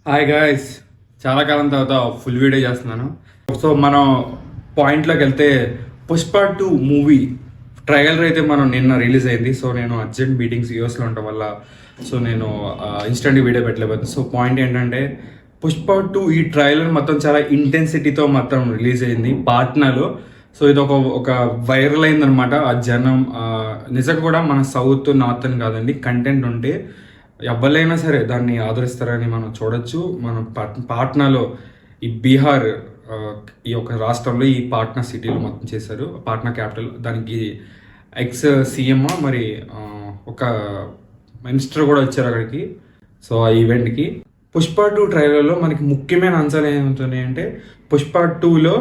Hi guys, చాలా కాలం తర్వాత full video చేస్తున్నాను. సో మనం పాయింట్లోకి వెళ్తే పుష్ప 2 మూవీ ట్రైలర్ అయితే మనం నిన్న రిలీజ్ అయింది. సో నేను అర్జెంట్ మీటింగ్స్ యూఎస్లో ఉండటం వల్ల సో నేను ఇన్స్టెంట్ వీడియో పెట్టలేకపోతుంది. సో పాయింట్ ఏంటంటే పుష్ప 2 ఈ ట్రైలర్ మొత్తం చాలా ఇంటెన్సిటీతో మొత్తం రిలీజ్ అయింది పాట్నాలో. సో ఇది ఒక వైరల్ అయిందనమాట. ఆ జనం నిజంగా కూడా మన సౌత్ నార్త్ అని కాదండి, కంటెంట్ ఉంటే ఎవరైనా సరే దాన్ని ఆదరిస్తారని మనం చూడొచ్చు. మనం పాట్నాలో ఈ బీహార్ ఈ యొక్క రాష్ట్రంలో ఈ పాట్నా సిటీలో మొత్తం చేశారు. పాట్నా క్యాపిటల్, దానికి ఎక్స్ సీఎం మరి ఒక మినిస్టర్ కూడా వచ్చారు అక్కడికి. సో ఆ ఈవెంట్కి పుష్ప 2 ట్రైలర్లో మనకి ముఖ్యమైన అంశాలు ఏమవుతున్నాయి అంటే పుష్ప 2లో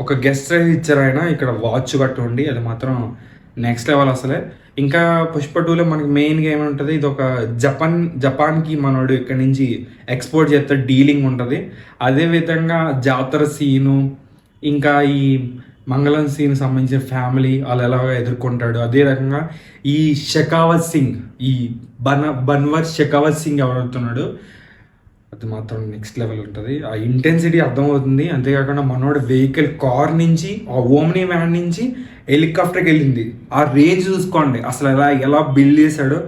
ఒక గెస్ట్ రైజ్ ఇచ్చారు ఆయన. ఇక్కడ వాచ్ గట్టు ఉండి అది మాత్రం నెక్స్ట్ లెవెల్ అసలే. ఇంకా పుష్ప 2లో మనకి మెయిన్గా ఏముంటుంది, ఇది ఒక జపాన్కి మనోడు ఇక్కడ నుంచి ఎక్స్పోర్ట్ చేస్తే డీలింగ్ ఉంటుంది. అదేవిధంగా జాతర సీను, ఇంకా ఈ మంగళం సీన్ సంబంధించిన ఫ్యామిలీ వాళ్ళు ఎలాగ ఎదుర్కొంటాడు. అదే రకంగా ఈ షెకావత్ సింగ్, ఈ బన్వర్ షెకావత్ సింగ్ ఎవరవుతున్నాడు అది మాత్రం నెక్స్ట్ లెవెల్ ఉంటుంది. ఆ ఇంటెన్సిటీ అర్థమవుతుంది. అంతేకాకుండా మనోడు వెహికల్ కార్ నుంచి ఆ ఓమ్ని వ్యాన్ నుంచి హెలికాప్టర్కి వెళ్ళింది. ఆ రేంజ్ చూసుకోండి అసలు ఎలా బిల్డ్ చేశాడో,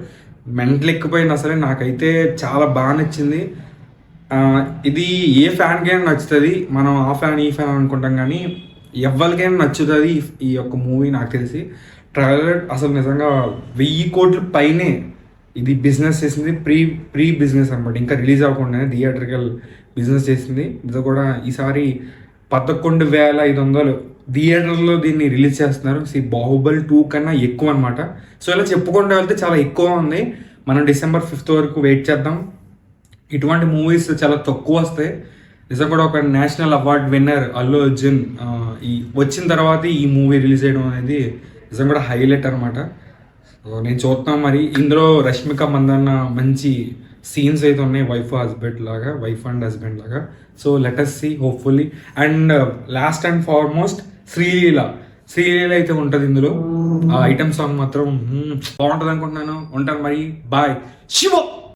మెంటల్ ఎక్కిపోయింది అసలే. నాకైతే చాలా బాగా నచ్చింది. ఇది ఏ ఫ్యాన్కైనా నచ్చుతుంది. మనం ఆ ఫ్యాన్ ఈ ఫ్యాన్ అనుకుంటాం కానీ ఎవరికైనా నచ్చుతుంది ఈ యొక్క మూవీ. నాకు తెలిసి ట్రైలర్ అసలు నిజంగా 1000 కోట్ల పైనే ఇది బిజినెస్ చేసింది. ప్రీ బిజినెస్ అనమాట, ఇంకా రిలీజ్ అవ్వకుండానే థియేటర్కల్ బిజినెస్ చేసింది. ఇది కూడా ఈసారి 11,500 థియేటర్లో దీన్ని రిలీజ్ చేస్తున్నారు. బాహుబలి 2 కన్నా ఎక్కువ అనమాట. సో ఇలా చెప్పుకుంటూ వెళ్తే చాలా ఎక్కువ ఉంది. మనం December 5th వరకు వెయిట్ చేద్దాం. ఇటువంటి మూవీస్ చాలా తక్కువ వస్తాయి. నిజం కూడా ఒక national award winner Allu Arjun ఈ వచ్చిన తర్వాత ఈ మూవీ రిలీజ్ చేయడం అనేది నిజం కూడా హైలైట్ అనమాట. సో నేను చూస్తున్నాం. మరి ఇందులో రష్మిక మందన్న మంచి సీన్స్ అయితే ఉన్నాయి, వైఫ్ అండ్ హస్బెండ్ లాగా. So let us see hopefully. And last and foremost Sreeleela అయితే ఉంటుంది ఇందులో. ఆ ఐటమ్ సాంగ్ మాత్రం బాగుంటుంది అనుకుంటున్నాను. ఉంటాను మరి, బాయ్. శివ.